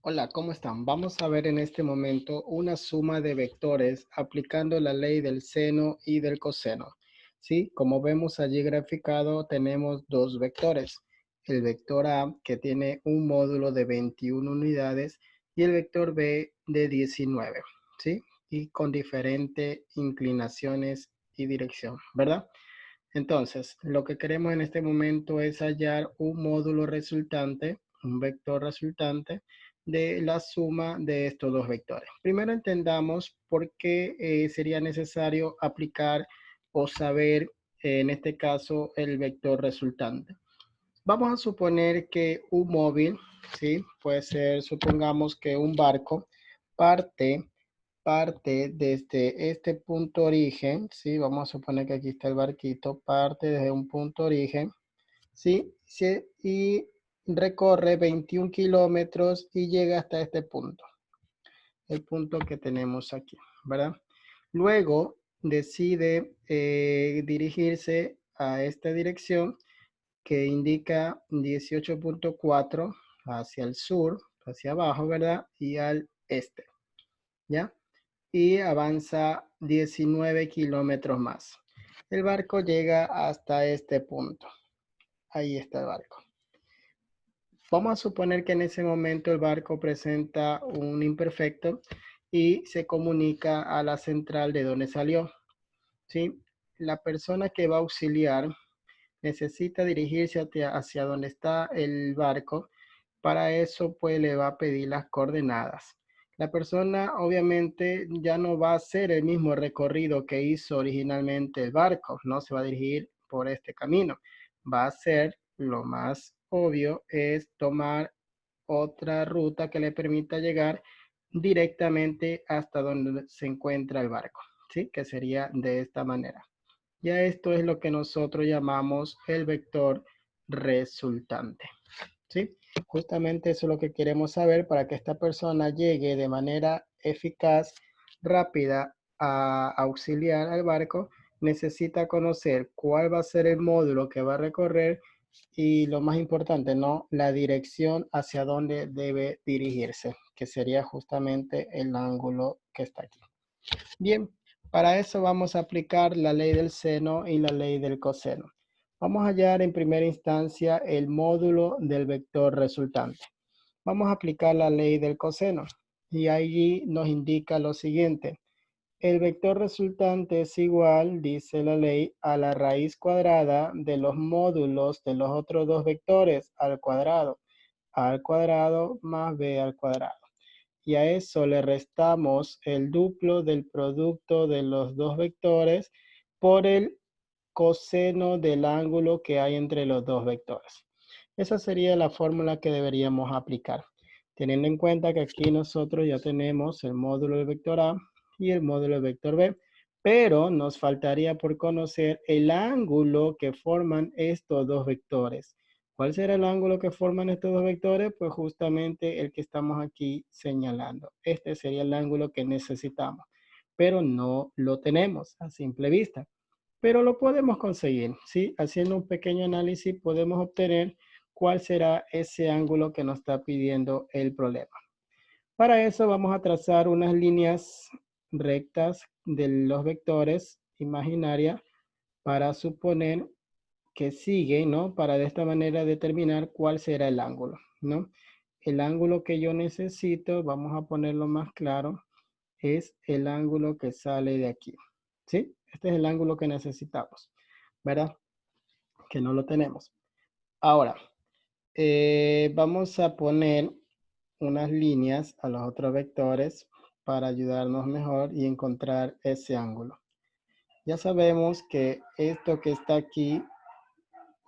Hola, ¿cómo están? Vamos a ver en este momento una suma de vectores aplicando la ley del seno y del coseno. ¿Sí? Como vemos allí graficado, tenemos dos vectores. El vector A, que tiene un módulo de 21 unidades, y el vector B de 19, ¿sí? Y con diferentes inclinaciones y dirección, ¿verdad? Entonces, lo que queremos en este momento es hallar un módulo resultante, un vector resultante de la suma de estos dos vectores. Primero entendamos por qué sería necesario aplicar o saber, en este caso, el vector resultante. Vamos a suponer que un móvil, ¿sí? Puede ser, supongamos que un barco parte desde este punto origen, ¿sí? Vamos a suponer que aquí está el barquito, parte desde un punto origen, ¿sí? Y recorre 21 kilómetros y llega hasta este punto, el punto que tenemos aquí, ¿verdad? Luego decide dirigirse a esta dirección que indica 18.4 hacia el sur, hacia abajo, ¿verdad? Y al este, ¿ya? Y avanza 19 kilómetros más. El barco llega hasta este punto. Ahí está el barco. Vamos a suponer que en ese momento el barco presenta un imperfecto y se comunica a la central de donde salió, ¿sí? La persona que va a auxiliar necesita dirigirse hacia donde está el barco. Para eso, pues le va a pedir las coordenadas. La persona obviamente ya no va a hacer el mismo recorrido que hizo originalmente el barco, no se va a dirigir por este camino. Va a hacer, lo más obvio es tomar otra ruta que le permita llegar directamente hasta donde se encuentra el barco, ¿sí? Que sería de esta manera. Ya esto es lo que nosotros llamamos el vector resultante, ¿sí? Justamente eso es lo que queremos saber para que esta persona llegue de manera eficaz, rápida a auxiliar al barco. Necesita conocer cuál va a ser el módulo que va a recorrer y lo más importante, ¿no? La dirección hacia dónde debe dirigirse, que sería justamente el ángulo que está aquí. Bien, para eso vamos a aplicar la ley del seno y la ley del coseno. Vamos a hallar en primera instancia el módulo del vector resultante. Vamos a aplicar la ley del coseno y allí nos indica lo siguiente. El vector resultante es igual, dice la ley, a la raíz cuadrada de los módulos de los otros dos vectores al cuadrado. A al cuadrado más b al cuadrado. Y a eso le restamos el duplo del producto de los dos vectores por el coseno del ángulo que hay entre los dos vectores. Esa sería la fórmula que deberíamos aplicar, teniendo en cuenta que aquí nosotros ya tenemos el módulo del vector A y el módulo del vector B, pero nos faltaría por conocer el ángulo que forman estos dos vectores. ¿Cuál será el ángulo que forman estos dos vectores? Pues justamente el que estamos aquí señalando. Este sería el ángulo que necesitamos, pero no lo tenemos a simple vista. Pero lo podemos conseguir, ¿sí? Haciendo un pequeño análisis podemos obtener cuál será ese ángulo que nos está pidiendo el problema. Para eso vamos a trazar unas líneas rectas de los vectores imaginarias para suponer que sigue, ¿no? Para de esta manera determinar cuál será el ángulo, ¿no? El ángulo que yo necesito, vamos a ponerlo más claro, es el ángulo que sale de aquí, ¿sí? Este es el ángulo que necesitamos, ¿verdad? Que no lo tenemos. Ahora, vamos a poner unas líneas a los otros vectores para ayudarnos mejor y encontrar ese ángulo. Ya sabemos que esto que está aquí,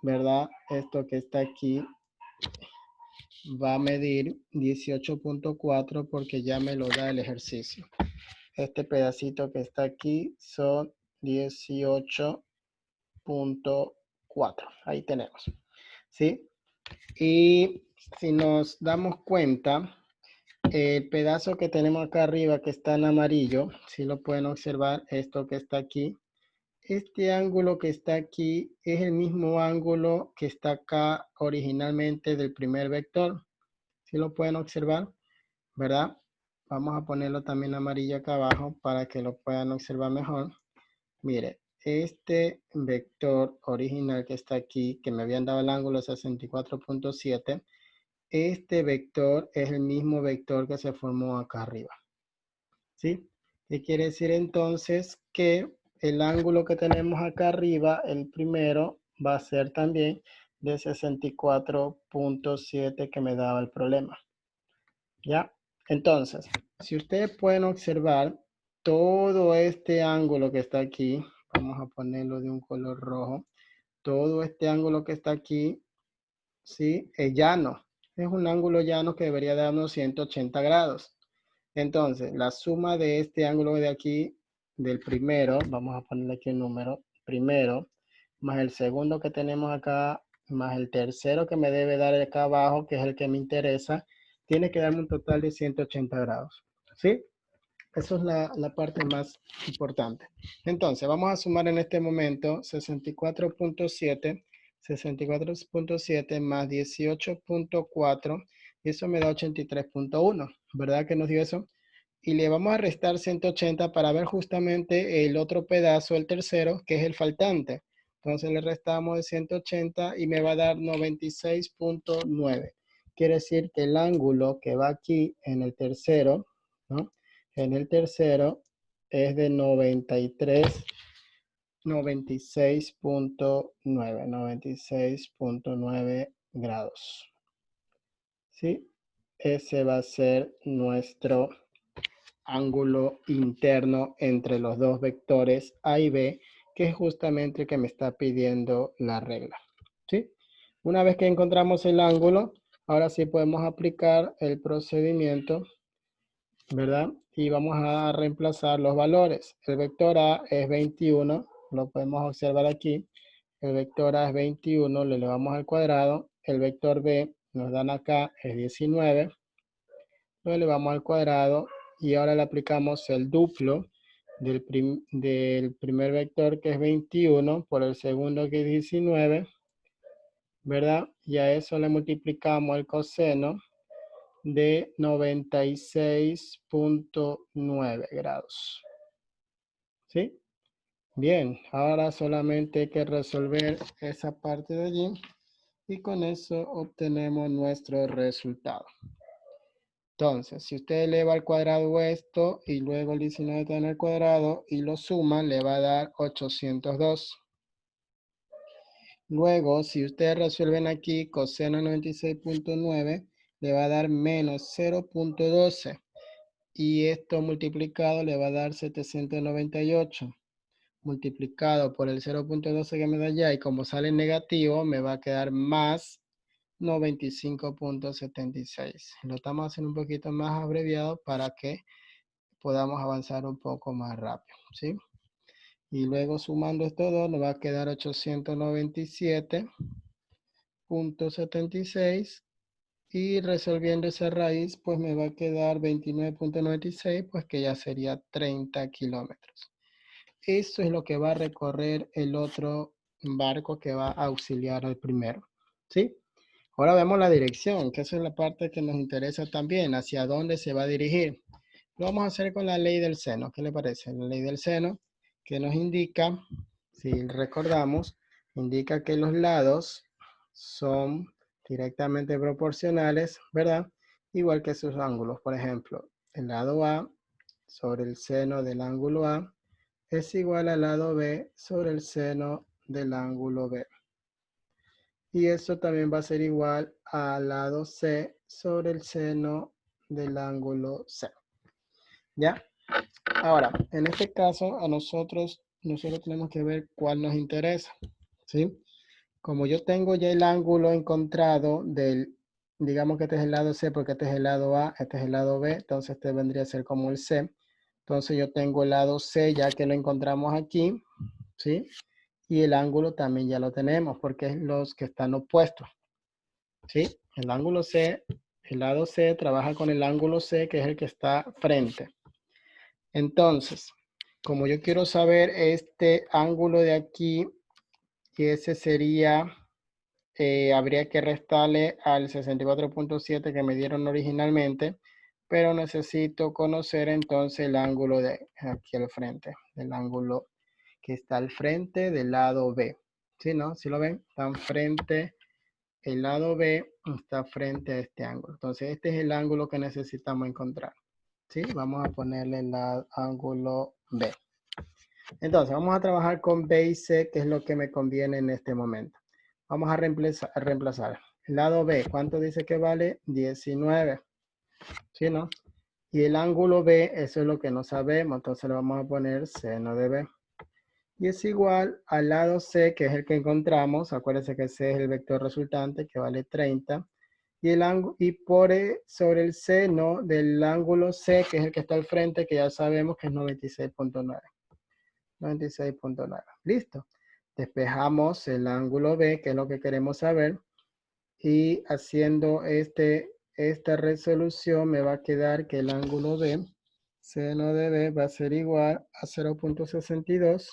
¿verdad? Esto que está aquí va a medir 18.4 porque ya me lo da el ejercicio. Este pedacito que está aquí son 18.4. Ahí tenemos, ¿sí? Y si nos damos cuenta, el pedazo que tenemos acá arriba que está en amarillo, si lo pueden observar, esto que está aquí, este ángulo que está aquí es el mismo ángulo que está acá originalmente del primer vector. ¿Sí lo pueden observar? ¿verdad? Vamos a ponerlo también amarillo acá abajo para que lo puedan observar mejor. Mire, este vector original que está aquí, que me habían dado el ángulo 64.7, este vector es el mismo vector que se formó acá arriba. ¿Sí? ¿Qué quiere decir entonces? Que el ángulo que tenemos acá arriba, el primero, va a ser también de 64.7 que me daba el problema. ¿Ya? Entonces, si ustedes pueden observar todo este ángulo que está aquí, vamos a ponerlo de un color rojo, todo este ángulo que está aquí, ¿sí? Es llano. Es un ángulo llano que debería darnos 180 grados. Entonces, la suma de este ángulo de aquí, del primero, vamos a ponerle aquí un número, primero, más el segundo que tenemos acá, más el tercero que me debe dar acá abajo, que es el que me interesa, tiene que darme un total de 180 grados. ¿Sí? Eso es la parte más importante. Entonces, vamos a sumar en este momento 64.7 más 18.4, y eso me da 83.1, ¿verdad que nos dio eso? Y le vamos a restar 180 para ver justamente el otro pedazo, el tercero, que es el faltante. Entonces le restamos de 180 y me va a dar 96.9. Quiere decir que el ángulo que va aquí en el tercero, ¿no? En el tercero es de 96.9 grados. ¿Sí? Ese va a ser nuestro ángulo interno entre los dos vectores A y B, que es justamente el que me está pidiendo la regla. ¿Sí? Una vez que encontramos el ángulo, ahora sí podemos aplicar el procedimiento, ¿verdad? Y vamos a reemplazar los valores. El vector A es 21, lo podemos observar aquí. El vector A es 21, le elevamos al cuadrado. El vector B nos dan acá es 19, lo elevamos al cuadrado y ahora le aplicamos el duplo del primer vector, que es 21, por el segundo, que es 19, ¿verdad? Y a eso le multiplicamos el coseno de 96.9 grados. ¿Sí? Bien, ahora solamente hay que resolver esa parte de allí y con eso obtenemos nuestro resultado. Entonces, si usted eleva al cuadrado esto y luego el 19 está en el cuadrado y lo suman, le va a dar 802. Luego, si ustedes resuelven aquí coseno 96.9, le va a dar menos 0.12. Y esto multiplicado le va a dar 798. Multiplicado por el 0.12 que me da ya, y como sale negativo, me va a quedar más 95.76. Lo estamos haciendo un poquito más abreviado para que podamos avanzar un poco más rápido, ¿sí? Y luego sumando estos dos nos va a quedar 897.76 y resolviendo esa raíz pues me va a quedar 29.96, pues que ya sería 30 kilómetros. Eso es lo que va a recorrer el otro barco que va a auxiliar al primero, ¿sí? Ahora vemos la dirección, que esa es la parte que nos interesa también, hacia dónde se va a dirigir. Lo vamos a hacer con la ley del seno. ¿Qué le parece? La ley del seno, que nos indica, si recordamos, indica que los lados son directamente proporcionales, ¿verdad? Igual que sus ángulos. Por ejemplo, el lado A sobre el seno del ángulo A es igual al lado B sobre el seno del ángulo B. Y eso también va a ser igual al lado C sobre el seno del ángulo C. ¿Ya? Ahora, en este caso, nosotros tenemos que ver cuál nos interesa, ¿sí? Como yo tengo ya el ángulo encontrado del, digamos que este es el lado C porque este es el lado A, este es el lado B, entonces este vendría a ser como el C. Entonces yo tengo el lado C ya que lo encontramos aquí, ¿sí? Y el ángulo también ya lo tenemos porque es los que están opuestos, ¿sí? El ángulo C, el lado C trabaja con el ángulo C, que es el que está frente. Entonces, como yo quiero saber este ángulo de aquí, que ese sería, habría que restarle al 64.7 que me dieron originalmente, pero necesito conocer entonces el ángulo de aquí al frente, el ángulo que está al frente del lado B. ¿Sí, no? ¿Sí lo ven? Está frente, el lado B está frente a este ángulo. Entonces, este es el ángulo que necesitamos encontrar. ¿Sí? Vamos a ponerle el ángulo B. Entonces, vamos a trabajar con B y C, que es lo que me conviene en este momento. Vamos a reemplazar. El lado B, ¿cuánto dice que vale? 19. ¿Sí, no? Y el ángulo B, eso es lo que no sabemos, entonces le vamos a poner seno de B. Y es igual al lado C, que es el que encontramos. Acuérdense que C es el vector resultante, que vale 30. Y el ángulo, sobre el seno del ángulo C, que es el que está al frente, que ya sabemos que es 96.9. 96.9. Listo. Despejamos el ángulo B, que es lo que queremos saber. Y haciendo esta resolución me va a quedar que el ángulo B, seno de B, va a ser igual a 0.62.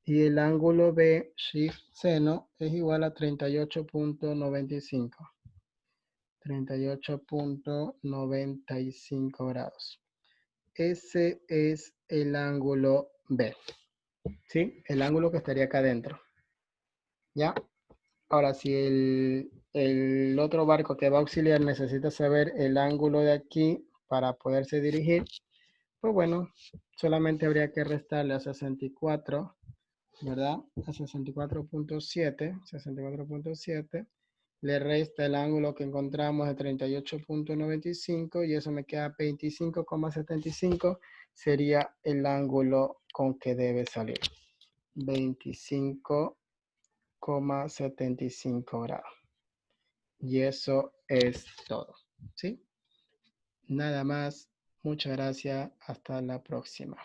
Y el ángulo B, shift seno, es igual a 38.95. 38.95 grados. Ese es el ángulo B. ¿Sí? El ángulo que estaría acá adentro. ¿Ya? Ahora, si el otro barco que va a auxiliar necesita saber el ángulo de aquí para poderse dirigir, pues bueno, solamente habría que restarle a 64, ¿verdad? A 64.7, 64.7, le resta el ángulo que encontramos de 38.95 y eso me queda 25,75, sería el ángulo con que debe salir. 25,75 grados. Y eso es todo, ¿sí? Nada más. Muchas gracias. Hasta la próxima.